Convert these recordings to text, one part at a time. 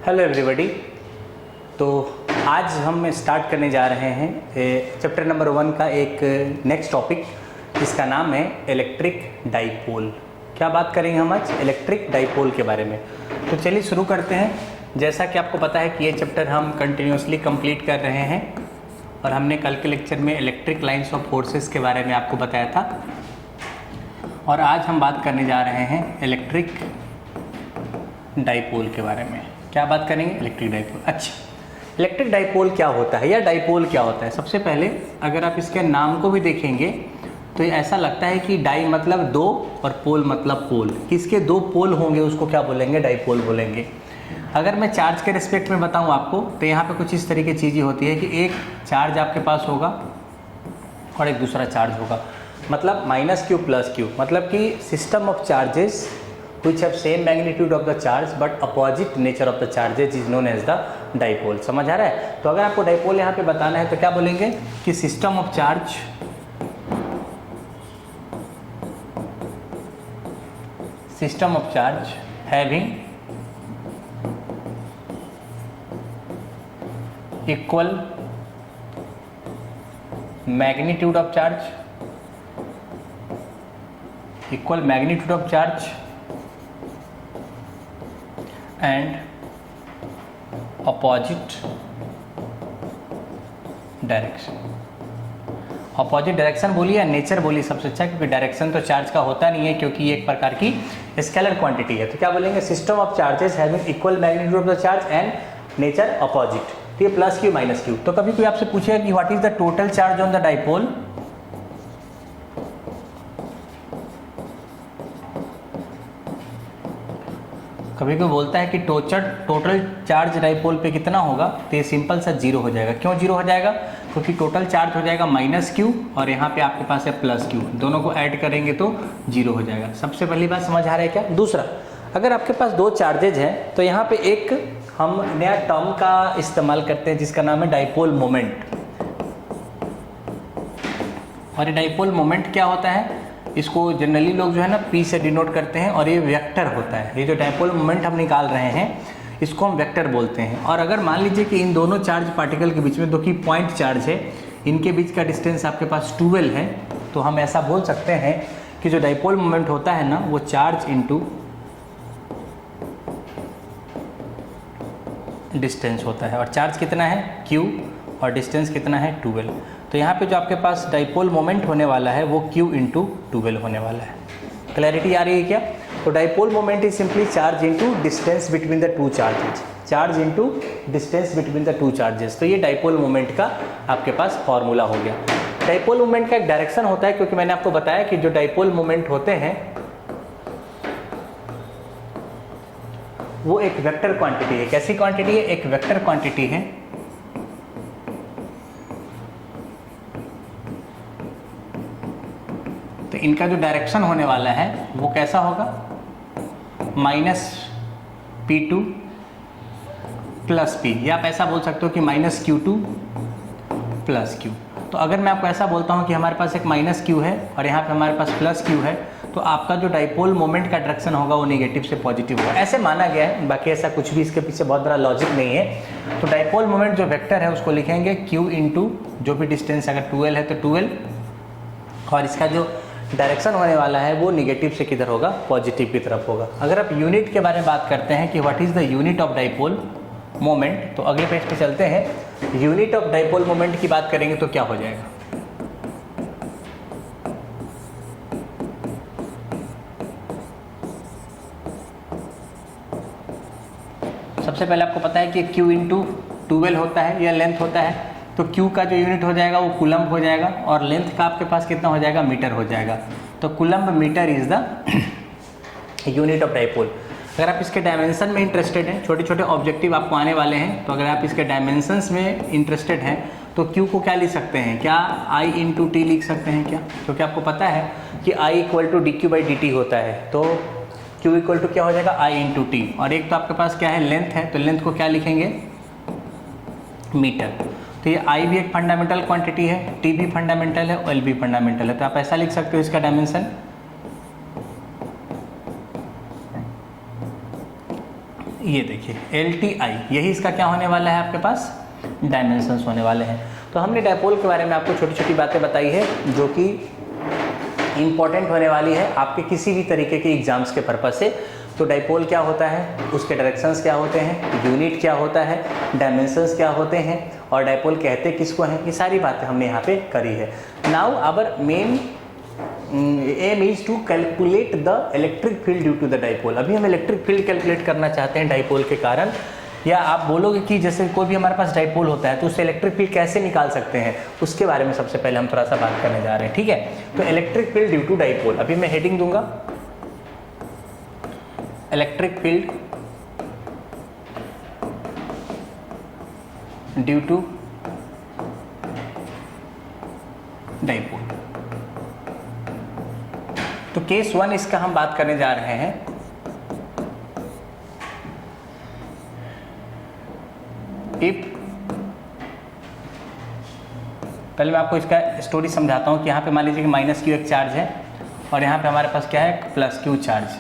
Hello everybody. तो आज हम स्टार्ट करने जा रहे हैं चैप्टर नंबर 1 का एक नेक्स्ट टॉपिक जिसका नाम है इलेक्ट्रिक डाइपोल। क्या बात करेंगे हम आज? इलेक्ट्रिक डाइपोल के बारे में। तो चलिए शुरू करते हैं। जैसा कि आपको पता है कि ये चैप्टर हम कंटिन्यूसली कंप्लीट कर रहे हैं और हमने कल के लेक्चर में इलेक्ट्रिक लाइंस ऑफ फोर्सेस के बारे में आपको बताया था और आज हम बात करने जा रहे हैं इलेक्ट्रिक डाइपोल के बारे में। क्या बात करेंगे? Electric dipole. अच्छा, इलेक्ट्रिक डाइपोल क्या होता है या डाइपोल क्या होता है? सबसे पहले अगर आप इसके नाम को भी देखेंगे तो ऐसा लगता है कि डाई मतलब दो और पोल मतलब पोल। किसके दो पोल होंगे उसको क्या बोलेंगे? डाइपोल बोलेंगे। अगर मैं चार्ज के रिस्पेक्ट में बताऊं आपको तो यहाँ पे कुछ इस तरीके की चीज़ें होती है कि एक चार्ज आपके पास होगा और एक दूसरा चार्ज होगा, मतलब माइनस क्यू प्लस क्यू, मतलब कि system of charges which have same magnitude of the charge but opposite nature of the charges is known as the dipole। समझ आ रहा है? तो अगर आपको डाइपोल यहाँ पे बताना है तो क्या बोलेंगे कि system of charge having equal magnitude of charge and opposite direction बोलिए या नेचर बोलिए सबसे अच्छा, क्योंकि डायरेक्शन तो चार्ज का होता नहीं है क्योंकि ये एक प्रकार की स्केलर क्वांटिटी है। तो क्या बोलेंगे? System of charges having equal magnitude of the charge and nature opposite. तो ये प्लस क्यू माइनस क्यू। तो कभी कोई आपसे पूछेगा कि what is the total charge on the dipole, कभी कोई बोलता है कि टोटल चार्ज डाइपोल पे कितना होगा, तो ये सिंपल सा जीरो हो जाएगा। क्यों जीरो हो जाएगा? क्योंकि टोटल चार्ज हो जाएगा माइनस क्यू और यहाँ पे आपके पास है प्लस क्यू, दोनों को ऐड करेंगे तो जीरो हो जाएगा। सबसे पहली बात समझ आ रहा है क्या? दूसरा, अगर आपके पास दो चार्जेज हैं तो यहाँ पे एक हम नया टर्म का इस्तेमाल करते हैं जिसका नाम है डाइपोल मोमेंट। और ये डाइपोल मोमेंट क्या होता है? इसको जनरली लोग जो है ना पी से डिनोट करते हैं और ये वेक्टर होता है। ये जो डाइपोल मोमेंट हम निकाल रहे हैं इसको हम वेक्टर बोलते हैं। और अगर मान लीजिए कि इन दोनों चार्ज पार्टिकल के बीच में दो की पॉइंट चार्ज है, इनके बीच का डिस्टेंस आपके पास 12 है, तो हम ऐसा बोल सकते हैं कि जो डाइपोल मोमेंट होता है ना वो चार्ज इंटू डिस्टेंस होता है। और चार्ज कितना है? Q, और डिस्टेंस कितना है? 12। तो यहाँ पे जो आपके पास डाइपोल मोमेंट होने वाला है वो Q इंटू 12 होने वाला है। क्लैरिटी आ रही है क्या? तो dipole moment is simply charge into distance between the two charges, charge into distance between the two charges. तो ये डाइपोल मोमेंट का आपके पास फॉर्मूला हो गया। डाइपोल मोमेंट का एक डायरेक्शन होता है, क्योंकि मैंने आपको बताया कि जो डाइपोल मोमेंट होते हैं वो एक वेक्टर क्वांटिटी है। कैसी क्वांटिटी है? एक वेक्टर क्वांटिटी है। तो इनका जो डायरेक्शन होने वाला है वो कैसा होगा? -P2 प्लस P, या आप ऐसा बोल सकते हो कि -Q2 प्लस Q। तो अगर मैं आपको ऐसा बोलता हूँ कि हमारे पास एक -Q है और यहाँ पे हमारे पास +Q है, तो आपका जो डाइपोल मोमेंट का डायरेक्शन होगा वो नेगेटिव से पॉजिटिव होगा। ऐसे माना गया है, बाकी ऐसा कुछ भी इसके पीछे बहुत बड़ा लॉजिक नहीं है। तो डाइपोल मोमेंट जो वेक्टर है उसको लिखेंगे Q इंटू जो भी डिस्टेंस, अगर 12 है तो 12, और इसका जो डायरेक्शन होने वाला है वो निगेटिव से किधर होगा? पॉजिटिव की तरफ होगा। अगर आप यूनिट के बारे में बात करते हैं कि what is the unit of dipole moment, तो अगले पेज पे चलते हैं। यूनिट ऑफ डाइपोल मोमेंट की बात करेंगे तो क्या हो जाएगा? सबसे पहले आपको पता है कि Q इंटू 12 होता है या लेंथ होता है, तो Q का जो यूनिट हो जाएगा वो कूलम्ब हो जाएगा और लेंथ का आपके पास कितना हो जाएगा? मीटर हो जाएगा। तो coulomb metre is the unit of dipole. अगर आप इसके डायमेंशन में इंटरेस्टेड हैं, छोटे छोटे ऑब्जेक्टिव आपको आने वाले हैं, तो अगर आप इसके डायमेंशंस में इंटरेस्टेड हैं तो Q को क्या लिख सकते हैं? क्या I इंटू टी लिख सकते हैं क्या? क्योंकि आपको पता है कि I इक्वल टू dQ/dt होता है, तो Q इक्वल टू क्या हो जाएगा? I into T. और एक तो आपके पास क्या है? लेंथ है, तो लेंथ को क्या लिखेंगे? मीटर। तो ये I भी एक फंडामेंटल क्वांटिटी है, T भी फंडामेंटल है, L भी फंडामेंटल है। तो आप ऐसा लिख सकते हो इसका डायमेंशन ये देखिए LTI, यही इसका क्या होने वाला है आपके पास, डायमेंशंस होने वाले हैं। तो हमने डायपोल के बारे में आपको छोटी छोटी बातें बताई है जो कि इंपॉर्टेंट होने वाली है आपके किसी भी तरीके के एग्जाम्स के पर्पज से। तो डायपोल क्या होता है, उसके डायरेक्शंस क्या होते हैं, यूनिट क्या होता है, डायमेंशंस क्या होते हैं, और डायपोल कहते किसको हैं, ये सारी बातें हमने यहाँ पे करी है। Now our main aim is to calculate the electric field due to the dipole. अभी हम इलेक्ट्रिक फील्ड कैलकुलेट करना चाहते हैं डायपोल के कारण। या आप बोलोगे कि जैसे कोई भी हमारे पास डायपोल होता है तो उससे इलेक्ट्रिक फील्ड कैसे निकाल सकते हैं, उसके बारे में सबसे पहले हम थोड़ा सा बात करने जा रहे हैं, ठीक है। तो electric field due to dipole, अभी मैं हेडिंग दूंगा electric field due to dipole. तो केस 1 इसका हम बात करने जा रहे हैं। इफ, पहले मैं आपको इसका स्टोरी समझाता हूँ कि यहाँ पे मान लीजिए कि -q एक चार्ज है और यहाँ पे हमारे पास क्या है +q चार्ज,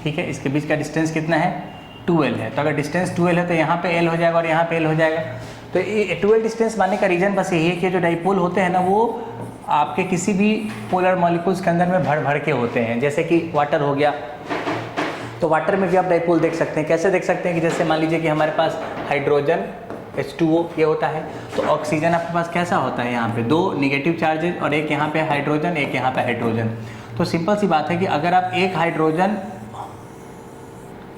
ठीक है। इसके बीच का डिस्टेंस कितना है 2l है। तो अगर डिस्टेंस 2l है तो यहाँ पे l हो जाएगा और यहाँ पे l हो जाएगा। तो ये 2l डिस्टेंस मानने का रीजन बस यही है कि जो डायपोल होते हैं ना वो आपके किसी भी पोलर मॉलिक्यूल्स के अंदर में भर भर के होते हैं। जैसे कि वाटर हो गया, तो वाटर में भी आप डायपोल देख सकते हैं। कैसे देख सकते हैं कि जैसे मान लीजिए कि हमारे पास हाइड्रोजन H2O ये होता है, तो ऑक्सीजन आपके पास कैसा होता है, यहाँ पे 2 निगेटिव चार्जेस और एक यहाँ पे हाइड्रोजन, एक यहाँ पे हाइड्रोजन। तो सिंपल सी बात है कि अगर आप एक हाइड्रोजन,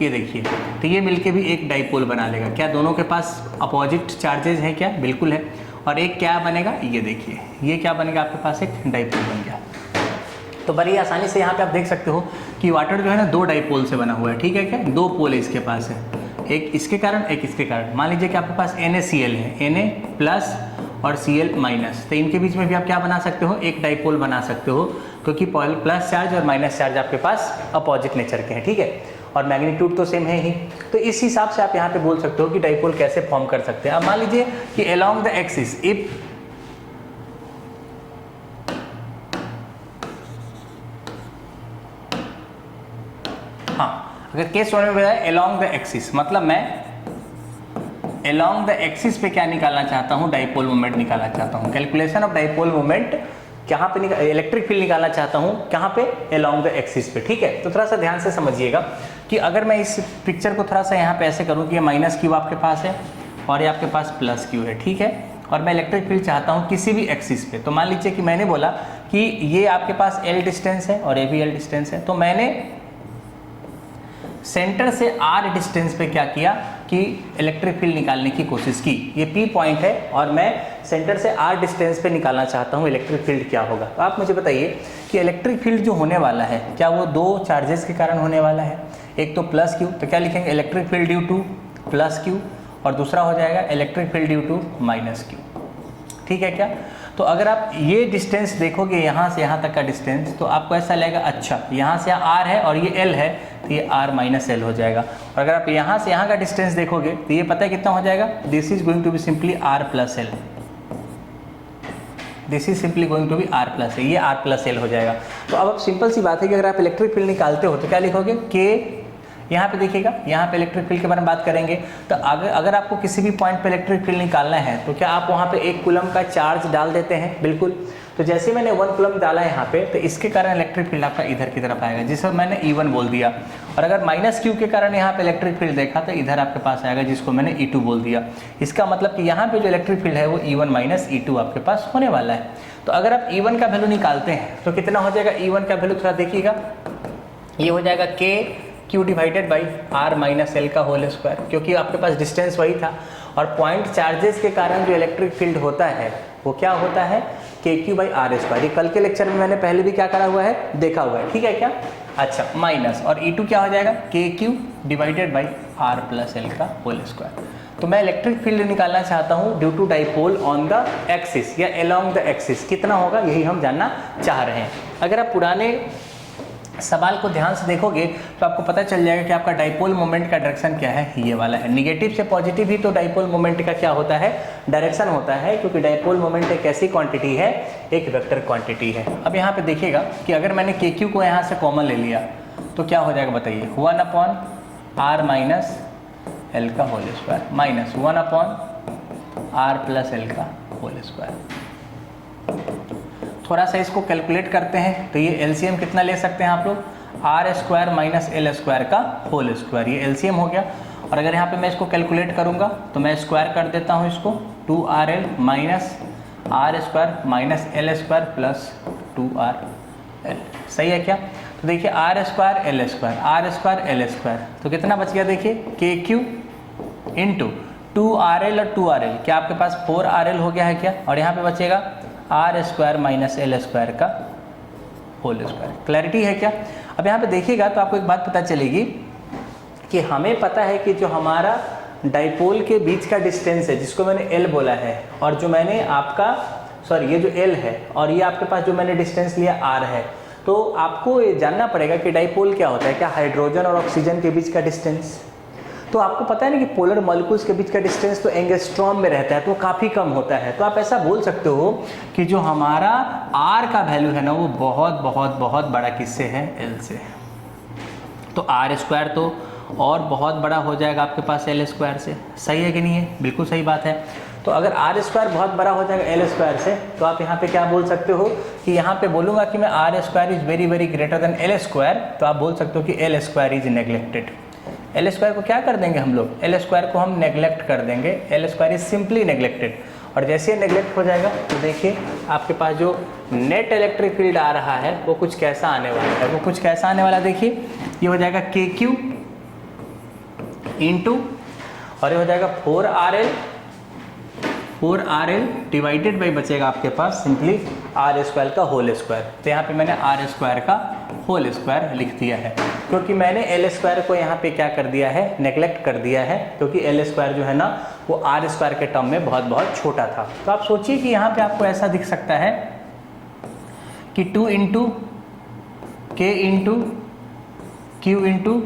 ये देखिए, तो ये मिलके भी एक डायपोल बना लेगा। क्या दोनों के पास अपोजिट चार्जेस हैं क्या, बिल्कुल है। और एक क्या बनेगा, ये देखिए, ये क्या बनेगा आपके पास एक डायपोल बन गया। तो बड़ी आसानी से यहाँ पे आप देख सकते हो कि वाटर जो है ना 2 डायपोल से बना हुआ है, ठीक है। क्या 2 पोल इसके पास है, एक इसके कारण एक इसके कारण। मान लीजिए कि आपके पास NaCl है, Na+ और Cl-। तो इनके बीच में भी आप क्या बना सकते हो, एक डायपोल बना सकते हो, क्योंकि प्लस चार्ज और माइनस चार्ज आपके पास अपोजिट नेचर के हैं, ठीक है। और मैग्नीट्यूड तो सेम है ही। तो इस हिसाब से आप यहाँ पे बोल सकते हो कि डायपोल कैसे फॉर्म कर सकते हैं। अब मान लीजिए कि अलोंग द एक्सिस, इफ अगर केस वन में बताया अलोंग द एक्सिस, मतलब मैं अलोंग द एक्सिस पे क्या निकालना चाहता हूँ, डायपोल मोमेंट निकालना चाहता हूँ। कैलकुलेशन ऑफ डायपोल मोमेंट कहाँ पे इलेक्ट्रिक फील्ड निकालना चाहता हूँ, कहाँ पे, अलोंग द एक्सिस पे, ठीक है। तो थोड़ा सा ध्यान से समझिएगा कि अगर मैं इस पिक्चर को थोड़ा सा यहाँ पे ऐसे करूँ कि ये -q आपके पास है और ये आपके पास +q है, ठीक है। और मैं इलेक्ट्रिक फील्ड चाहता हूँ किसी भी एक्सिस पे। तो मान लीजिए कि मैंने बोला कि ये आपके पास l डिस्टेंस है और ये भी l डिस्टेंस है। तो मैंने सेंटर से r डिस्टेंस पे क्या किया कि इलेक्ट्रिक फील्ड निकालने की कोशिश की। ये P पॉइंट है और मैं सेंटर से r डिस्टेंस पे निकालना चाहता हूँ इलेक्ट्रिक फील्ड क्या होगा। तो आप मुझे बताइए कि इलेक्ट्रिक फील्ड जो होने वाला है क्या वो 2 चार्जेस के कारण होने वाला है, एक तो +q, तो क्या लिखेंगे electric field due to +q, और दूसरा हो जाएगा electric field due to -q, ठीक है क्या। तो अगर आप ये डिस्टेंस देखोगे यहाँ से यहाँ तक का डिस्टेंस, तो आपको ऐसा लगेगा अच्छा यहाँ से r है और ये l है, तो ये r - l हो जाएगा। और अगर आप यहाँ से यहाँ का डिस्टेंस देखोगे तो ये पता है कितना हो जाएगा, this is going to be simply r + l, this is simply going to be r + l, ये r + l हो जाएगा। तो अब सिंपल सी बात है कि अगर आप इलेक्ट्रिक फील्ड निकालते हो तो क्या लिखोगे, k, यहाँ पे देखिएगा, यहाँ पे इलेक्ट्रिक फील्ड के बारे में बात करेंगे। तो अगर आपको किसी भी पॉइंट पे इलेक्ट्रिक फील्ड निकालना है तो क्या आप वहाँ पे 1 कूलम का चार्ज डाल देते हैं, बिल्कुल। तो जैसे मैंने 1 कूलम डाला है यहाँ पे, तो इसके कारण इलेक्ट्रिक फील्ड आपका इधर की तरफ आएगा, जिसको मैंने E1 बोल दिया। और अगर -q के कारण यहाँ पे इलेक्ट्रिक फील्ड देखा तो इधर आपके पास आएगा, जिसको मैंने E2 बोल दिया। इसका मतलब कि यहाँ पे जो इलेक्ट्रिक फील्ड है वो E1 - E2 आपके पास होने वाला है। तो अगर आप E1 का वैल्यू निकालते हैं तो कितना हो जाएगा, E1 का वैल्यू थोड़ा देखिएगा, ये हो जाएगा q divided by r - l का होल स्क्वायर, क्योंकि आपके पास डिस्टेंस वही था। और पॉइंट चार्जेस के कारण जो इलेक्ट्रिक फील्ड होता है वो क्या होता है, kq/r²। ये कल के लेक्चर में मैंने पहले भी क्या करा हुआ है, देखा हुआ है, ठीक है क्या। अच्छा, माइनस, और E2 क्या हो जाएगा, kq divided by r + l का होल स्क्वायर। तो मैं इलेक्ट्रिक फील्ड निकालना चाहता हूँ due to dipole on the axis या अलोंग द एक्सिस, कितना होगा यही हम जानना चाह रहे हैं। अगर आप पुराने सवाल को ध्यान से देखोगे तो आपको पता चल जाएगा कि आपका डायपोल मोमेंट का डायरेक्शन क्या है, ये वाला है। निगेटिव से पॉजिटिव ही तो डायपोल मोमेंट का क्या होता है, डायरेक्शन होता है, क्योंकि डायपोल मोमेंट एक ऐसी क्वांटिटी है, एक वेक्टर क्वांटिटी है। अब यहाँ पे देखिएगा कि अगर मैंने kq को यहाँ से कॉमन ले लिया तो क्या हो जाएगा बताइए, 1/, आर माइनस एल का whole square minus 1 upon R plus L का होल स्क्वायर। थोड़ा सा इसको कैलकुलेट करते हैं तो ये एलसीएम कितना ले सकते हैं आप लोग, R square minus L square का होल स्क्वायर, ये एलसीएम हो गया। और अगर यहाँ पे मैं इसको कैलकुलेट करूँगा तो मैं स्क्वायर कर देता हूँ इसको, 2RL minus R square minus L square plus 2RL। सही है क्या? तो देखिए R square L square, R square L square, तो कितना बच गया देखिए, के क्यू इंटू 2RL और 2RL, क्या आपके पास 4RL हो गया है क्या? और यहाँ पे बचेगा R square minus L square का होल स्क्वायर। क्लैरिटी है क्या? अब यहाँ पे देखिएगा तो आपको एक बात पता चलेगी कि हमें पता है कि जो हमारा डाइपोल के बीच का डिस्टेंस है जिसको मैंने एल बोला है, और जो मैंने आपका सॉरी ये जो एल है और ये आपके पास जो मैंने डिस्टेंस लिया आर है, तो आपको ये जानना पड़ेगा कि डाइपोल क्या होता है, क्या हाइड्रोजन और ऑक्सीजन के बीच का डिस्टेंस। तो आपको पता है ना कि पोलर मॉलिक्यूल्स के बीच का डिस्टेंस तो एंगस्ट्रॉम में रहता है, तो काफ़ी कम होता है। तो आप ऐसा बोल सकते हो कि जो हमारा आर का वैल्यू है ना वो बहुत बहुत बहुत बड़ा किससे है, एल से। तो आर स्क्वायर तो और बहुत बड़ा हो जाएगा आपके पास एल स्क्वायर से। सही है कि नहीं है? बिल्कुल सही बात है। तो अगर आर स्क्वायर बहुत बड़ा हो जाएगा एल स्क्वायर से, तो आप यहाँ पे क्या बोल सकते हो कि यहाँ पे बोलूँगा कि मैं R square is very very greater than L square, तो आप बोल सकते हो कि L square is neglected. L square को क्या कर देंगे हम लोग, एल स्क्वायर को हम नेग्लेक्ट कर देंगे, L square is simply neglected. और जैसे ही नेग्लेक्ट हो जाएगा तो देखिए आपके पास जो नेट इलेक्ट्रिक फील्ड आ रहा है वो कुछ कैसा आने वाला है, वो कुछ कैसा आने वाला है, देखिए ये हो जाएगा के क्यू इंटू और ये हो जाएगा 4RL डिवाइडेड बाई बचेगा आपके पास सिंपली आर स्क्वायर का होल स्क्वायर। तो यहाँ पे मैंने आर स्क्वायर का होल स्क्वायर लिख दिया है, क्योंकि मैंने एल स्क्वायर को यहाँ पे क्या कर दिया है, नेग्लेक्ट कर दिया है, क्योंकि एल स्क्वायर जो है ना वो आर स्क्वायर के टर्म में बहुत बहुत छोटा था। तो आप सोचिए कि यहाँ पे आपको ऐसा दिख सकता है कि 2 इंटू के इंटू क्यू इंटू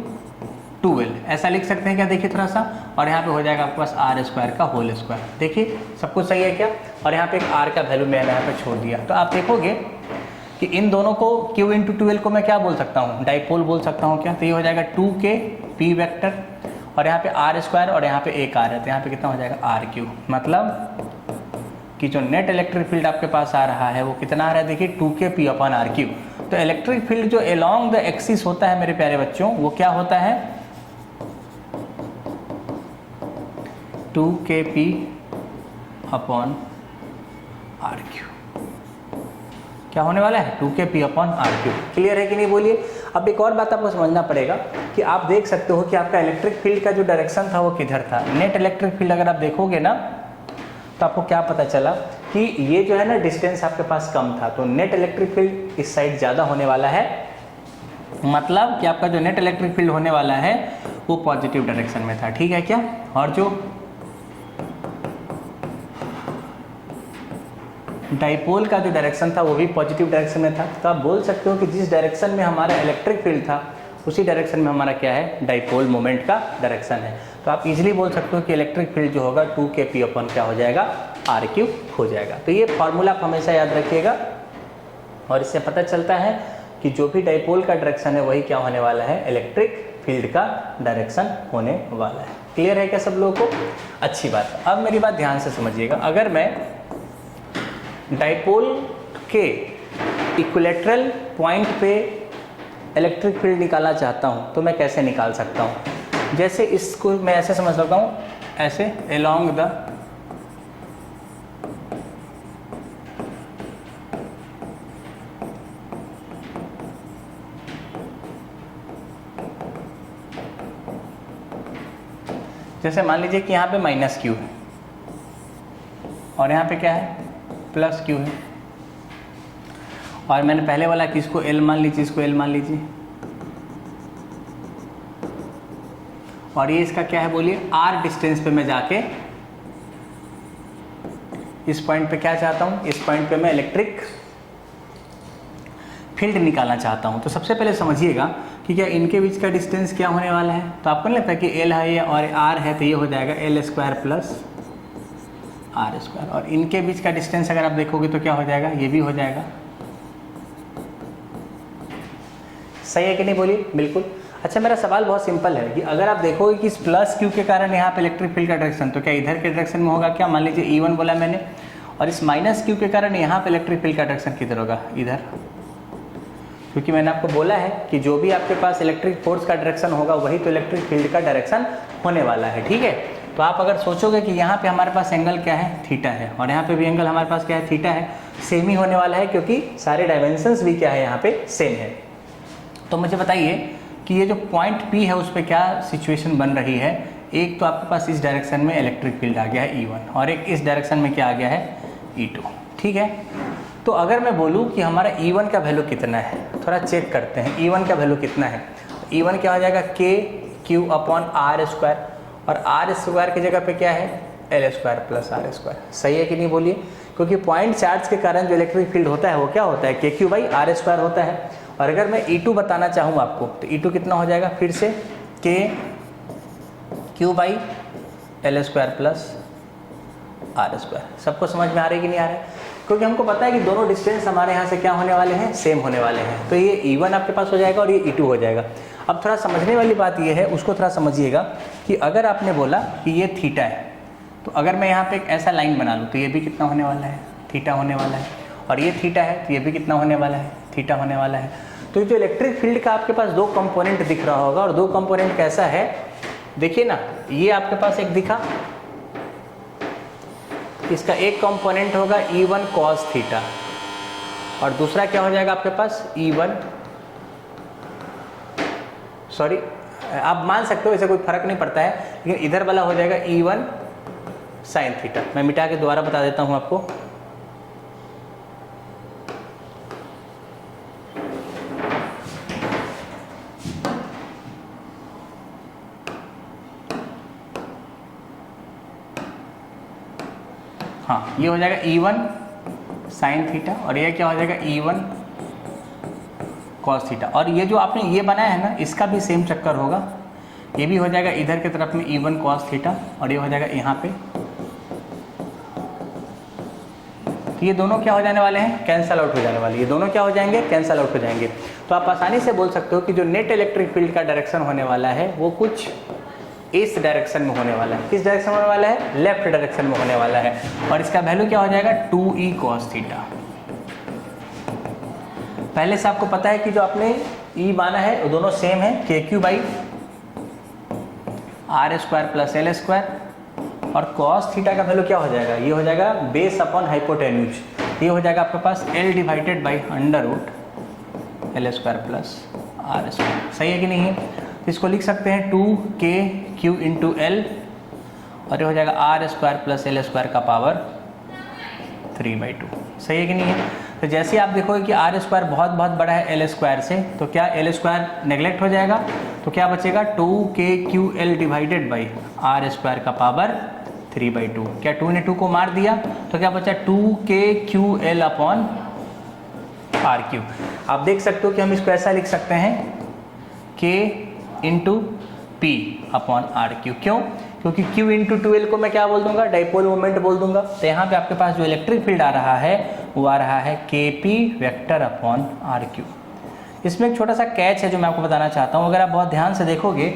2L, ऐसा लिख सकते हैं क्या? देखिए थोड़ा सा, और यहाँ पे हो जाएगा आपके पास आर स्क्वायर का होल स्क्वायर। देखिए सब कुछ सही है क्या? और यहाँ पे एक आर का वैल्यू मैंने यहाँ पे छोड़ दिया। तो आप देखोगे कि इन दोनों को Q इंटू 2L को मैं क्या बोल सकता हूँ, डाइपोल बोल सकता हूँ क्या? तो ये हो जाएगा 2K P वेक्टर और यहाँ पे आर स्क्वायर और यहाँ पे एक आर है, तो यहाँ पे कितना हो जाएगा RQ। मतलब कि जो नेट इलेक्ट्रिक फील्ड आपके पास आ रहा है वो कितना आ रहा है, देखिए 2K P अपॉन RQ। तो इलेक्ट्रिक फील्ड जो अलोंग द एक्सिस होता है मेरे प्यारे बच्चों, वो क्या होता है, 2KP अपॉन RQ। क्या होने वाला है, 2KP अपॉन RQ। क्लियर है कि नहीं बोलिए। अब एक और बात आपको समझना पड़ेगा कि आप देख सकते हो कि आपका इलेक्ट्रिक फील्ड का जो डायरेक्शन था वो किधर था। नेट इलेक्ट्रिक फील्ड अगर आप देखोगे ना तो आपको क्या पता चला कि ये जो है ना डिस्टेंस आपके पास कम था, तो नेट इलेक्ट्रिक फील्ड इस साइड ज़्यादा होने वाला है, मतलब कि आपका जो नेट इलेक्ट्रिक फील्ड होने वाला है वो पॉजिटिव डायरेक्शन में था। ठीक है क्या? और जो डाइपोल का जो डायरेक्शन था वो भी पॉजिटिव डायरेक्शन में था। तो आप बोल सकते हो कि जिस डायरेक्शन में हमारा इलेक्ट्रिक फील्ड था उसी डायरेक्शन में हमारा क्या है, डाइपोल मोमेंट का डायरेक्शन है। तो आप इजीली बोल सकते हो कि इलेक्ट्रिक फील्ड जो होगा 2KP अपॉन क्या हो जाएगा, RQ हो जाएगा। तो ये फॉर्मूला आप हमेशा याद रखिएगा और इससे पता चलता है कि जो भी डाइपोल का डायरेक्शन है वही क्या होने वाला है, इलेक्ट्रिक फील्ड का डायरेक्शन होने वाला है। क्लियर है क्या सब लोगों को? अच्छी बात। अब मेरी बात ध्यान से समझिएगा, अगर मैं डाइपोल के इक्विलेटरल पॉइंट पे इलेक्ट्रिक फील्ड निकालना चाहता हूँ तो मैं कैसे निकाल सकता हूँ? जैसे इसको मैं ऐसे समझ सकता हूँ, ऐसे अलोंग द जैसे मान लीजिए कि यहाँ पे माइनस Q है और यहाँ पे क्या है, प्लस Q है, और मैंने पहले वाला कि इसको L मान लीजिए, इसको L मान लीजिए, और ये इसका क्या है बोलिए, R डिस्टेंस पे मैं जाके इस पॉइंट पे क्या चाहता हूँ, इस पॉइंट पे मैं इलेक्ट्रिक फील्ड निकालना चाहता हूँ। तो सबसे पहले समझिएगा कि क्या इनके बीच का डिस्टेंस क्या होने वाला है। तो आपको नहीं लगता कि L है ये और R है, तो ये हो जाएगा L square plus R square, और इनके बीच का डिस्टेंस अगर आप देखोगे तो क्या हो जाएगा, ये भी हो जाएगा। सही है कि नहीं बोलिए? बिल्कुल। अच्छा, मेरा सवाल बहुत सिंपल है कि अगर आप देखोगे कि इस प्लस क्यू के कारण यहाँ पे इलेक्ट्रिक फील्ड का डायरेक्शन, तो क्या इधर के डायरेक्शन में होगा क्या? मान लीजिए E1 बोला मैंने, और इस माइनस क्यू के कारण यहाँ पे इलेक्ट्रिक फील्ड का डायरेक्शन किधर होगा? इधर, क्योंकि मैंने आपको बोला है कि जो भी आपके पास इलेक्ट्रिक फोर्स का डायरेक्शन होगा वही तो इलेक्ट्रिक फील्ड का डायरेक्शन होने वाला है, ठीक है। तो आप अगर सोचोगे कि यहाँ पे हमारे पास एंगल क्या है? थीटा है, और यहाँ पे भी एंगल हमारे पास क्या है? थीटा है, सेम ही होने वाला है क्योंकि सारे डायमेंशंस भी क्या है यहाँ पे? सेम है। तो मुझे बताइए कि ये जो पॉइंट P है उस पर क्या सिचुएशन बन रही है? एक तो आपके पास इस डायरेक्शन में इलेक्ट्रिक फील्ड आ गया है E1, और एक इस डायरेक्शन में क्या आ गया है? E2, ठीक है। तो अगर मैं बोलूँ कि हमारा E1 का वैल्यू कितना है, थोड़ा चेक करते हैं E1 का वैल्यू कितना है। E1 क्या हो जाएगा? KQ अपॉन R स्क्वायर, और R स्क्वायर की जगह पे क्या है? L square plus R square. सही है कि नहीं बोलिए? क्योंकि पॉइंट चार्ज के कारण जो इलेक्ट्रिक फील्ड होता है वो क्या होता है? KQ बाई R स्क्वायर होता है। और अगर मैं E2 बताना चाहूँ आपको, तो E2 कितना हो जाएगा? फिर से KQ by L square plus R square. सबको समझ में आ रही है कि नहीं आ रहा है? क्योंकि हमको पता है कि दोनों डिस्टेंस हमारे यहाँ से क्या होने वाले हैं? सेम होने वाले हैं। तो ये E1 आपके पास हो जाएगा और ये E2 हो जाएगा। अब थोड़ा समझने वाली बात ये है, उसको थोड़ा समझिएगा कि अगर आपने बोला कि ये थीटा है, तो अगर मैं यहाँ पे एक ऐसा लाइन बना लूँ तो ये भी कितना होने वाला है? थीटा होने वाला है। और ये थीटा है तो ये भी कितना होने वाला है? थीटा होने वाला है। तो जो इलेक्ट्रिक फील्ड का आपके पास दो कंपोनेंट दिख रहा होगा, और दो कंपोनेंट कैसा है? देखिए ना, ये आपके पास एक दिखा, इसका एक कंपोनेंट होगा E1 cos थीटा, और दूसरा क्या हो जाएगा आपके पास? E1, सॉरी आप मान सकते हो, इसे कोई फर्क नहीं पड़ता है, लेकिन इधर वाला हो जाएगा E1 sin थीटा। मैं मिटा के दोबारा बता देता हूं आपको। हाँ, ये हो जाएगा E1 sin थीटा, और ये क्या हो जाएगा? E1 cos theta. और ये जो आपने ये बनाया है ना, इसका भी सेम चक्कर होगा। ये भी हो जाएगा इधर की तरफ में E1 cos थीटा, और ये हो जाएगा यहाँ पे। तो ये दोनों क्या हो जाने वाले हैं? कैंसल आउट हो जाने वाले। ये दोनों क्या हो जाएंगे? कैंसल आउट हो जाएंगे। तो आप आसानी से बोल सकते हो कि जो नेट इलेक्ट्रिक फील्ड का डायरेक्शन होने वाला है वो कुछ इस डायरेक्शन में होने वाला है। किस डायरेक्शन में होने वाला है? लेफ्ट डायरेक्शन में होने वाला है। और इसका वैल्यू क्या हो जाएगा? 2E cos theta. पहले से आपको पता है कि जो आपने E माना है वो दोनों सेम है, KQ by R square plus L square. और cos थीटा का वैल्यू क्या हो जाएगा? ये हो जाएगा बेस अपॉन हाइपोटेन्यूज। ये हो जाएगा आपके पास L divided by under root L square plus R square. सही है कि नहीं है? तो इसको लिख सकते हैं 2KQ इंटू L, और ये हो जाएगा R square plus L square का पावर 3/2। सही है कि नहीं है? तो जैसे आप देखोगे कि R स्क्वायर बहुत बहुत बड़ा है L स्क्वायर से, तो क्या L स्क्वायर नेग्लेक्ट हो जाएगा? तो क्या बचेगा? 2KQL divided by R square का पावर 3/2। क्या 2 ने 2 को मार दिया? तो क्या बचा? 2KQL upon RQ। आप देख सकते हो कि हम इसको ऐसा लिख सकते हैं K into P upon RQ। क्यों? क्योंकि Q इंटू 2L को मैं क्या बोल दूंगा? डाइपोल मोमेंट बोल दूंगा। तो यहाँ पे आपके पास जो इलेक्ट्रिक फील्ड आ रहा है वो आ रहा है KP वेक्टर अपॉन RQ। इसमें एक छोटा सा कैच है जो मैं आपको बताना चाहता हूँ। अगर आप बहुत ध्यान से देखोगे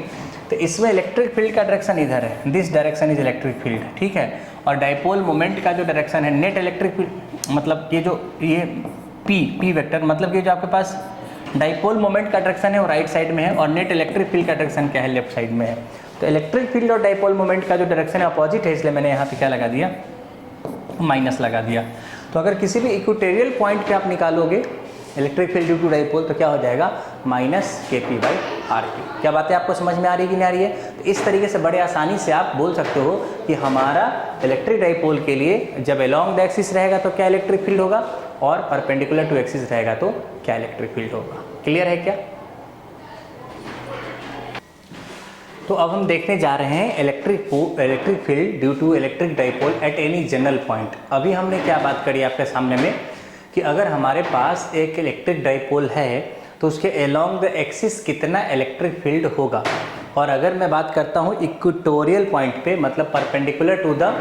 तो इसमें इलेक्ट्रिक फील्ड का डायरेक्शन इधर है, this direction is electric field, ठीक है। और डाइपोल मोमेंट का जो डायरेक्शन है, नेट इलेक्ट्रिक फील्ड, मतलब ये P वेक्टर, मतलब ये जो आपके पास डाइपोल मोमेंट का डायरेक्शन है वो राइट साइड में है, और नेट इलेक्ट्रिक फील्ड का डायरेक्शन क्या है? लेफ्ट साइड में है। तो इलेक्ट्रिक फील्ड और डाइपोल मोमेंट का जो डायरेक्शन है अपोजिट है, इसलिए मैंने यहाँ पे क्या लगा दिया? माइनस लगा दिया। तो अगर किसी भी इक्वेटोरियल पॉइंट पे आप निकालोगे electric field due to dipole, तो क्या हो जाएगा? Minus KP by RQ। क्या बातें आपको समझ में आ रही है कि नहीं आ रही है? तो इस तरीके से बड़े आसानी से आप बोल सकते हो कि हमारा इलेक्ट्रिक डाइपोल के लिए जब अलोंग द एक्सिस रहेगा तो क्या इलेक्ट्रिक फील्ड होगा, और परपेंडिकुलर टू एक्सिस रहेगा तो क्या इलेक्ट्रिक फील्ड होगा। क्लियर है क्या? तो अब हम देखने जा रहे हैं electric field due to electric dipole at any general point. अभी हमने क्या बात करी आपके सामने में कि अगर हमारे पास एक इलेक्ट्रिक डाइपोल है तो उसके अलोंग द एक्सिस कितना इलेक्ट्रिक फील्ड होगा। और अगर मैं बात करता हूँ इक्वेटोरियल पॉइंट पे, मतलब परपेंडिकुलर टू द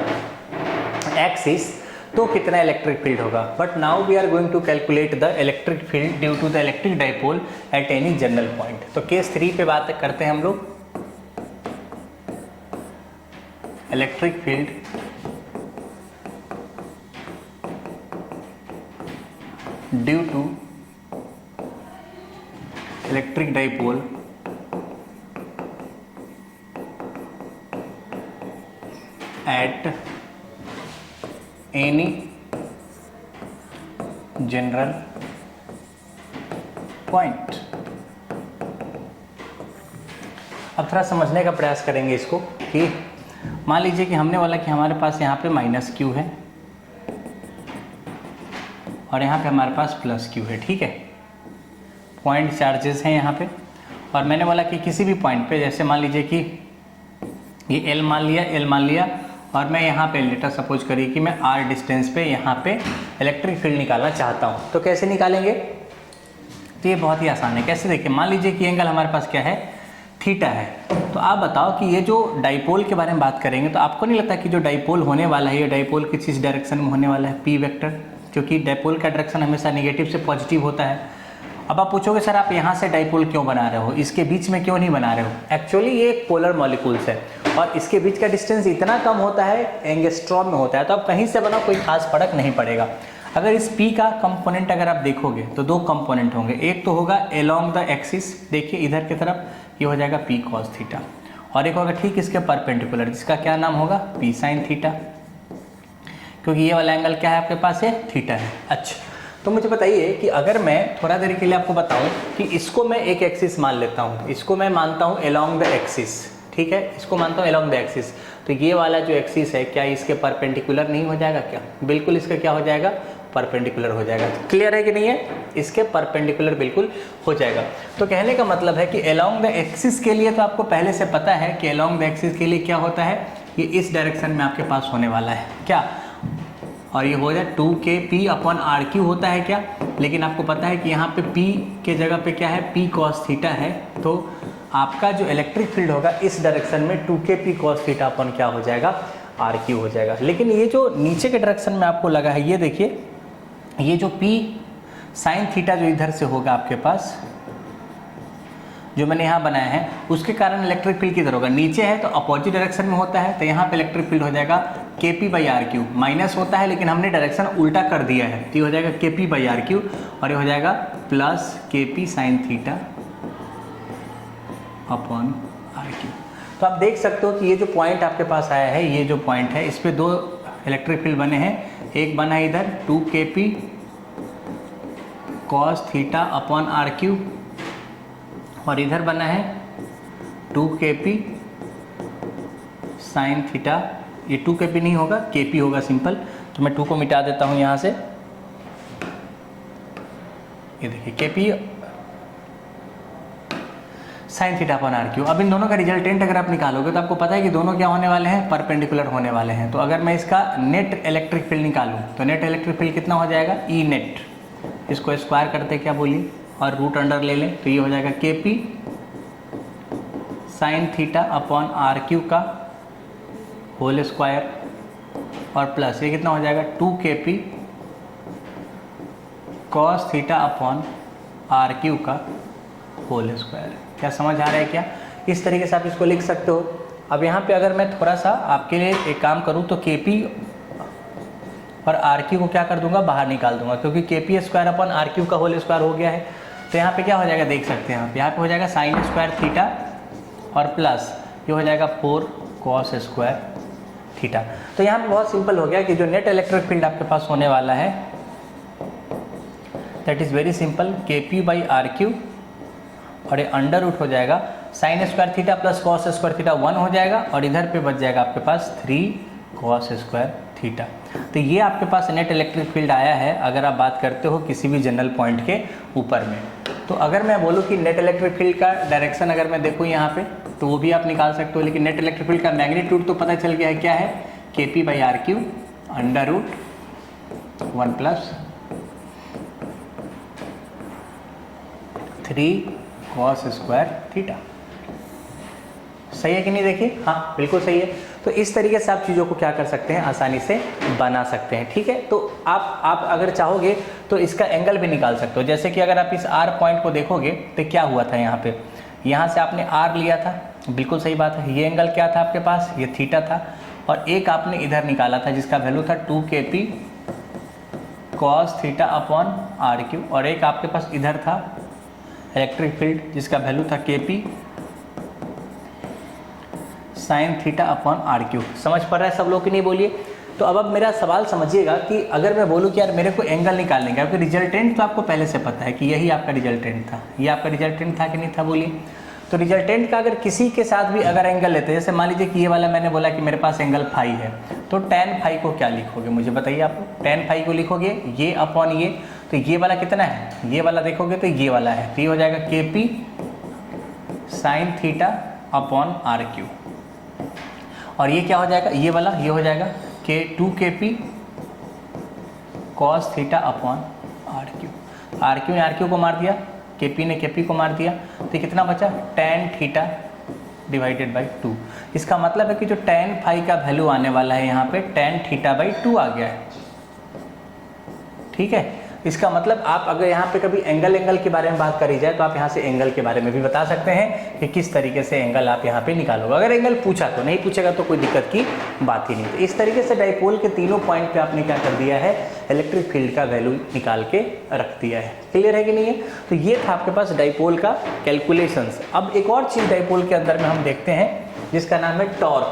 एक्सिस, तो कितना इलेक्ट्रिक फील्ड होगा। But now we are going to calculate the electric field due to the electric dipole at any general point. तो केस 3 पे बात करते हैं हम लोग। Electric field due to electric dipole at any general point। अब थोड़ा समझने का प्रयास करेंगे इसको कि मान लीजिए कि हमने बोला कि हमारे पास यहाँ पे माइनस क्यू है और यहाँ पे हमारे पास प्लस क्यू है, ठीक है। पॉइंट चार्जेस हैं यहाँ पे, और मैंने बोला कि किसी भी पॉइंट पे, जैसे मान लीजिए कि ये एल मान लिया और मैं यहाँ पे लेटर सपोज करिए कि मैं आर डिस्टेंस पे यहाँ पे इलेक्ट्रिक फील्ड निकालना चाहता हूँ। तो कैसे निकालेंगे, तो ये बहुत ही आसान है। कैसे, देखिए मान लीजिए कि एंगल हमारे पास क्या है, थीटा है। तो आप बताओ कि ये जो डाइपोल के बारे में बात करेंगे, तो आपको नहीं लगता कि जो डाइपोल होने वाला है ये डाइपोल किस इस डायरेक्शन में होने वाला है, पी वेक्टर, क्योंकि डाइपोल का डायरेक्शन हमेशा नेगेटिव से पॉजिटिव होता है। अब आप पूछोगे सर आप यहाँ से डाइपोल क्यों बना रहे हो, इसके बीच में क्यों नहीं बना रहे हो। एक्चुअली ये एक पोलर मॉलिक्यूल्स है और इसके बीच का डिस्टेंस इतना कम होता है, एंगस्ट्रॉम में होता है, तो आप कहीं से बनाओ कोई खास फर्क नहीं पड़ेगा। अगर इस P का कंपोनेंट अगर आप देखोगे तो दो कंपोनेंट होंगे, एक तो होगा एलोंग द एक्सिस, देखिए इधर की तरफ ये हो जाएगा P cos थीटा, और एक होगा ठीक इसके परपेंडिकुलर, जिसका क्या नाम होगा P sin थीटा, क्योंकि ये वाला एंगल क्या है आपके पास, है थीटा है। अच्छा, तो मुझे बताइए कि अगर मैं थोड़ा देर के लिए आपको बताऊं कि इसको मैं एक एक्सिस मान लेता हूं, इसको मैं मानता हूं एलोंग द एक्सिस, ठीक है, इसको मानता हूं एलोंग द एक्सिस, तो ये वाला जो एक्सिस है क्या इसके परपेंडिकुलर नहीं हो जाएगा क्या, बिल्कुल इसका क्या हो जाएगा, परपेंडिकुलर हो जाएगा। क्लियर है कि नहीं है, इसके परपेंडिकुलर बिल्कुल हो जाएगा। तो कहने का मतलब है कि एलोंग द एक्सिस के लिए तो आपको पहले से पता है कि एलोंग द एक्सिस के लिए क्या होता है, ये इस डायरेक्शन में आपके पास होने वाला है क्या, और ये हो जाए 2kp/r³ होता है क्या, लेकिन आपको पता है कि यहाँ पे p के जगह पे क्या है, p cos थीटा है, तो आपका जो इलेक्ट्रिक फील्ड होगा इस डायरेक्शन में 2kp cos थीटा अपन क्या हो जाएगा, r³ हो जाएगा। लेकिन ये जो नीचे के डायरेक्शन में आपको लगा है, ये देखिए ये जो p sin थीटा जो इधर से होगा आपके पास, जो मैंने यहाँ बनाया है, उसके कारण इलेक्ट्रिक फील्ड किधर होगा, नीचे है तो अपोजिट डायरेक्शन में होता है, तो यहाँ पे इलेक्ट्रिक फील्ड हो जाएगा kp/r³, माइनस होता है लेकिन हमने डायरेक्शन उल्टा कर दिया है, तो ये हो जाएगा kp/r³ और ये हो जाएगा plus kp sin theta upon r³। तो आप देख सकते हो कि ये जो पॉइंट आपके पास आया है, ये जो पॉइंट है, इस पे दो इलेक्ट्रिक फील्ड बने हैं, एक बना है इधर 2kp cos theta upon r³ और इधर बना है 2kp sin थीटा, ये 2kp नहीं होगा, kp होगा सिंपल, तो मैं 2 को मिटा देता हूँ यहाँ से, ये देखिए kp sin theta upon r³। अब इन दोनों का रिजल्टेंट अगर आप निकालोगे तो आपको पता है कि दोनों क्या होने वाले हैं, परपेंडिकुलर होने वाले हैं। तो अगर मैं इसका नेट इलेक्ट्रिक फील्ड निकालूँ तो नेट इलेक्ट्रिक फील्ड कितना हो जाएगा, ई नेट, इसको स्क्वायर करते क्या बोलिए और रूट अंडर ले लें, तो ये हो जाएगा kp sin theta upon r³ का होल स्क्वायर और प्लस ये कितना हो जाएगा 2kp cos theta upon r³ का होल स्क्वायर। क्या समझ आ रहा है क्या, इस तरीके से आप इसको लिख सकते हो। अब यहाँ पे अगर मैं थोड़ा सा आपके लिए एक काम करूँ तो kp और r³ को क्या कर दूंगा, बाहर निकाल दूंगा, क्योंकि kp स्क्वायर अपॉन r³ का होल स्क्वायर हो गया है। तो यहाँ पे क्या हो जाएगा, देख सकते हैं आप, यहाँ पे हो जाएगा साइन स्क्वायर थीटा और प्लस ये हो जाएगा 4 cos स्क्वायर थीटा। तो यहाँ पे बहुत सिंपल हो गया कि जो नेट इलेक्ट्रिक फील्ड आपके पास होने वाला है that is very simple, kp/r³ और ये अंडर रूट हो जाएगा sine square theta plus cos square theta 1 हो जाएगा और इधर पे बच जाएगा आपके पास 3 cos स्क्वायर थीटा। तो ये आपके पास नेट इलेक्ट्रिक फील्ड आया है अगर आप बात करते हो किसी भी जनरल पॉइंट के ऊपर में। तो अगर मैं बोलूँ कि नेट इलेक्ट्रिक फील्ड का डायरेक्शन अगर मैं देखूँ यहाँ पे तो वो भी आप निकाल सकते हो, लेकिन नेट इलेक्ट्रिक फील्ड का मैग्नीट्यूड तो पता चल गया है, क्या है, kp/r³ under root 1 plus 3 cos square theta. सही है कि नहीं, देखिए हाँ बिल्कुल सही है। तो इस तरीके से आप चीज़ों को क्या कर सकते हैं, आसानी से बना सकते हैं। ठीक है, तो आप अगर चाहोगे तो इसका एंगल भी निकाल सकते हो। जैसे कि अगर आप इस आर पॉइंट को देखोगे तो क्या हुआ था यहाँ पे, यहाँ से आपने आर लिया था, बिल्कुल सही बात है। ये एंगल क्या था आपके पास, ये थीटा था, और एक आपने इधर निकाला था जिसका वैल्यू था 2kp cos theta upon R Q, और एक आपके पास इधर था इलेक्ट्रिक फील्ड जिसका वैल्यू था kp sine theta upon R Q. समझ पड़ रहा है सब लोग की नहीं, बोलिए। तो अब मेरा सवाल समझिएगा कि अगर मैं बोलूँ कि यार मेरे को एंगल निकालने का, क्योंकि रिजल्टेंट तो आपको पहले से पता है कि यही आपका रिजल्टेंट था, ये आपका रिजल्टेंट था कि नहीं था, बोलिए। तो रिजल्टेंट का अगर किसी के साथ भी अगर एंगल लेते हैं, जैसे मान लीजिए कि ये वाला मैंने बोला कि मेरे पास एंगल फाई है, तो tan फाई को क्या लिखोगे मुझे बताइए आप। tan फाई को लिखोगे ये अपॉन ये, तो ये वाला कितना है, ये वाला देखोगे तो ये वाला है, तो ये हो जाएगा kp sine theta upon R Q, और ये क्या हो जाएगा, ये वाला ये हो जाएगा के 2kp cos theta upon R Q. R Q ने आर क्यू को मार दिया, kp ने kp को मार दिया, तो कितना बचा tan थीटा डिवाइडेड बाई 2। इसका मतलब है कि जो tan फाई का वैल्यू आने वाला है यहाँ पे tan थीटा बाई 2 आ गया है। ठीक है, इसका मतलब आप अगर यहाँ पे कभी एंगल के बारे में बात करी जाए तो आप यहाँ से एंगल के बारे में भी बता सकते हैं कि किस तरीके से एंगल आप यहाँ पे निकालोगे। अगर एंगल पूछा तो, नहीं पूछेगा तो कोई दिक्कत की बात ही नहीं। तो इस तरीके से डाइपोल के तीनों पॉइंट पे आपने क्या कर दिया है, इलेक्ट्रिक फील्ड का वैल्यू निकाल के रख दिया है। क्लियर है कि नहीं है। तो ये था आपके पास डाइपोल का कैलकुलेशंस। अब एक और चीज डाइपोल के अंदर में हम देखते हैं जिसका नाम है टॉर्क।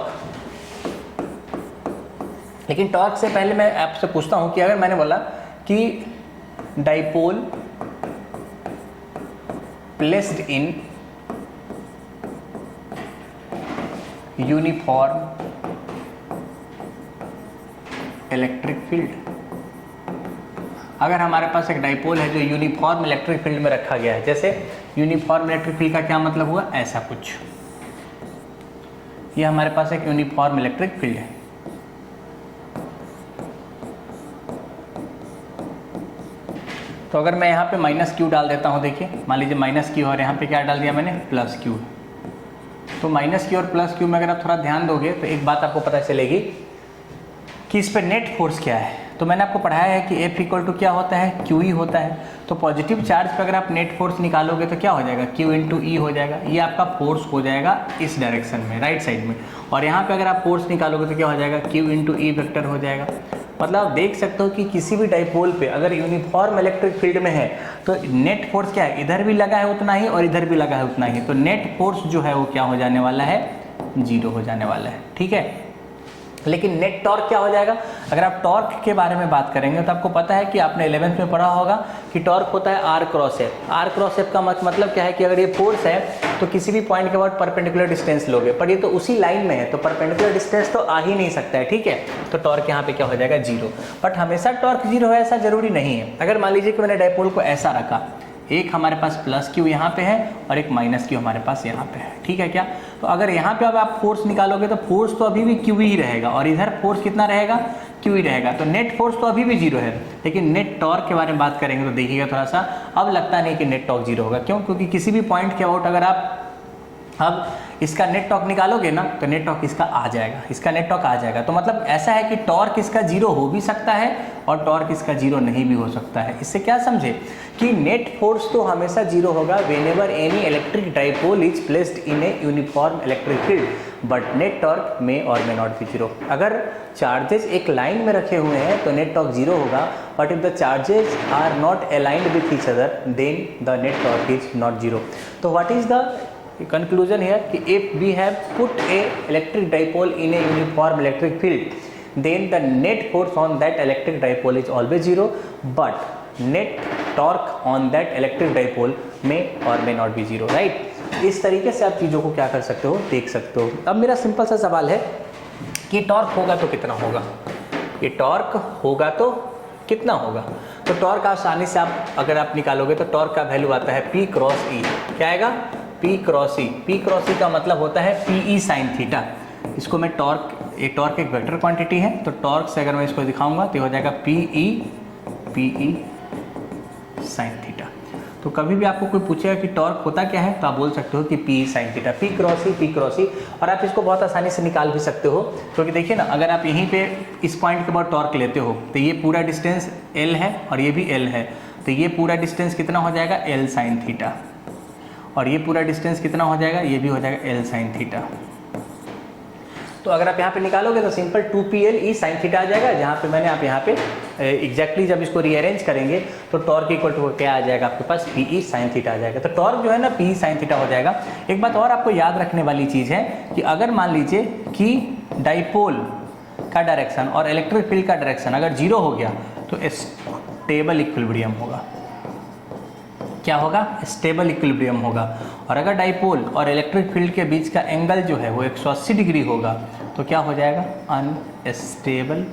लेकिन टॉर्क से पहले मैं आपसे पूछता हूं कि अगर मैंने बोला कि dipole placed in uniform electric field, अगर हमारे पास एक डाइपोल है जो यूनिफॉर्म इलेक्ट्रिक फील्ड में रखा गया है, जैसे यूनिफॉर्म इलेक्ट्रिक फील्ड का क्या मतलब हुआ, ऐसा कुछ, ये हमारे पास एक यूनिफॉर्म इलेक्ट्रिक फील्ड है। तो अगर मैं यहाँ पे माइनस क्यू डाल देता हूँ, देखिए मान लीजिए माइनस क्यू और यहाँ पे क्या डाल दिया मैंने, प्लस क्यू। तो माइनस क्यू और प्लस क्यू में अगर आप थोड़ा ध्यान दोगे तो एक बात आपको पता चलेगी कि इस पे नेट फोर्स क्या है। तो मैंने आपको पढ़ाया है कि F इक्वल टू क्या होता है, क्यू ई होता है। तो पॉजिटिव चार्ज पे अगर आप नेट फोर्स निकालोगे तो क्या हो जाएगा, Q इंटू ई हो जाएगा। ये आपका फोर्स हो जाएगा इस डायरेक्शन में, राइट साइड में। और यहाँ पे अगर आप फोर्स निकालोगे तो क्या हो जाएगा, Q इंटू ई वेक्टर हो जाएगा। मतलब आप देख सकते हो कि किसी भी डाइपोल पे अगर यूनिफॉर्म इलेक्ट्रिक फील्ड में है तो नेट फोर्स क्या है, इधर भी लगा है उतना ही और इधर भी लगा है उतना ही। तो नेट फोर्स जो है वो क्या हो जाने वाला है, 0 हो जाने वाला है। ठीक है, लेकिन नेट टॉर्क क्या हो जाएगा। अगर आप टॉर्क के बारे में बात करेंगे तो आपको पता है कि आपने 11th में पढ़ा होगा कि टॉर्क होता है R cross F. R cross F का मतलब क्या है कि अगर ये फोर्स है तो किसी भी पॉइंट के बाद परपेंडिकुलर डिस्टेंस लोगे, पर ये तो उसी लाइन में है तो परपेंडिकुलर डिस्टेंस तो आ ही नहीं सकता है। ठीक है, तो टॉर्क यहाँ पे क्या हो जाएगा, 0। बट हमेशा टॉर्क 0 है ऐसा जरूरी नहीं है। अगर मान लीजिए कि मैंने डाइपोल को ऐसा रखा, एक हमारे पास प्लस क्यू यहाँ पे है और एक माइनस क्यू हमारे पास यहाँ पे है, ठीक है क्या। तो अगर यहाँ पे अब आप फोर्स निकालोगे तो फोर्स तो अभी भी क्यू ही रहेगा और इधर फोर्स कितना रहेगा, क्यू ही रहेगा। तो नेट फोर्स तो अभी भी 0 है, लेकिन नेट टॉर्क के बारे में बात करेंगे तो देखिएगा थोड़ा सा अब लगता नहीं कि नेट टॉर्क 0 होगा। क्यों, क्योंकि किसी भी पॉइंट के अबाउट अगर आप अब इसका नेट टॉर्क निकालोगे ना तो नेट टॉर्क इसका आ जाएगा, इसका नेट टॉर्क आ जाएगा। तो मतलब ऐसा है कि टॉर्क इसका 0 हो भी सकता है और टॉर्क इसका 0 नहीं भी हो सकता है। इससे क्या समझे कि नेट फोर्स तो हमेशा 0 होगा whenever any electric dipole is placed in a uniform electric field, but net torque may और मे नॉट बी 0। अगर चार्जेस एक लाइन में रखे हुए हैं तो नेट टॉर्क 0 होगा, but if the charges are not aligned with each other then the net torque is not 0। तो what is the conclusion here कि if we have put a electric dipole in a uniform electric field, then the net force on that electric dipole is always 0, but net torque on that electric dipole may or may not be 0, right। इस तरीके से आप चीज़ों को क्या कर सकते हो, देख सकते हो। अब मेरा सिंपल सा सवाल है कि टॉर्क होगा तो कितना होगा, ये टॉर्क होगा तो कितना होगा। तो टॉर्क आसानी से आप अगर आप निकालोगे तो टॉर्क का वैल्यू आता है P क्रॉस E। क्या आएगा, P क्रॉस ई। P क्रॉस ई का मतलब होता है PE साइन थीटा। इसको मैं टॉर्क एक वेक्टर क्वांटिटी है, तो टॉर्क से अगर मैं इसको दिखाऊंगा तो हो जाएगा PE साइन थीटा। तो कभी भी आपको कोई पूछेगा कि टॉर्क होता क्या है तो आप बोल सकते हो कि P sine theta, P cross E. और आप इसको बहुत आसानी से निकाल भी सकते हो, क्योंकि देखिए ना, अगर आप यहीं पे इस पॉइंट के बाद टॉर्क लेते हो तो ये पूरा डिस्टेंस L है और ये भी L है, तो ये पूरा डिस्टेंस कितना हो जाएगा L साइन थीटा, और ये पूरा डिस्टेंस कितना हो जाएगा, ये भी हो जाएगा L साइन थीटा। तो अगर आप यहाँ पे निकालोगे तो सिंपल 2PL ई साइन थीटा आ जाएगा, जहाँ पे मैंने आप यहाँ पे एग्जैक्टली जब इसको रीअरेंज करेंगे तो टॉर्क इक्वल टू क्या आ जाएगा आपके पास, PE साइन थीटा आ जाएगा। तो टॉर्क जो है ना PE साइन थीटा हो जाएगा। एक बात और आपको याद रखने वाली चीज़ है कि अगर मान लीजिए कि डाइपोल का डायरेक्शन और इलेक्ट्रिक फील्ड का डायरेक्शन अगर 0 हो गया तो स्टेबल इक्विलिब्रियम होगा। क्या होगा, स्टेबल इक्विलिब्रियम होगा। और अगर डाइपोल और इलेक्ट्रिक फील्ड के बीच का एंगल जो है वो 180 डिग्री होगा तो क्या हो जाएगा, अनस्टेबल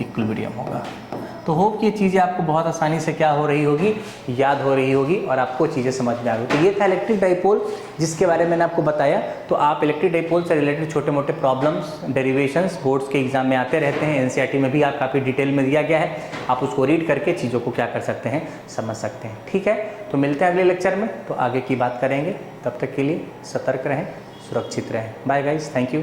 इक्विलिब्रियम होगा। तो होप कि ये चीज़ें आपको बहुत आसानी से क्या हो रही होगी, याद हो रही होगी और आपको चीज़ें समझ में आ गई। तो ये था इलेक्ट्रिक डाइपोल जिसके बारे में मैंने आपको बताया। तो आप इलेक्ट्रिक डाइपोल से रिलेटेड छोटे मोटे प्रॉब्लम्स, डेरिवेशंस बोर्ड्स के एग्जाम में आते रहते हैं। एनसीईआरटी में भी आप काफ़ी डिटेल में दिया गया है, आप उसको रीड करके चीज़ों को क्या कर सकते हैं, समझ सकते हैं। ठीक है, तो मिलते हैं अगले लेक्चर में, तो आगे की बात करेंगे। तब तक के लिए सतर्क रहें, सुरक्षित रहें। Bye guys, thank you.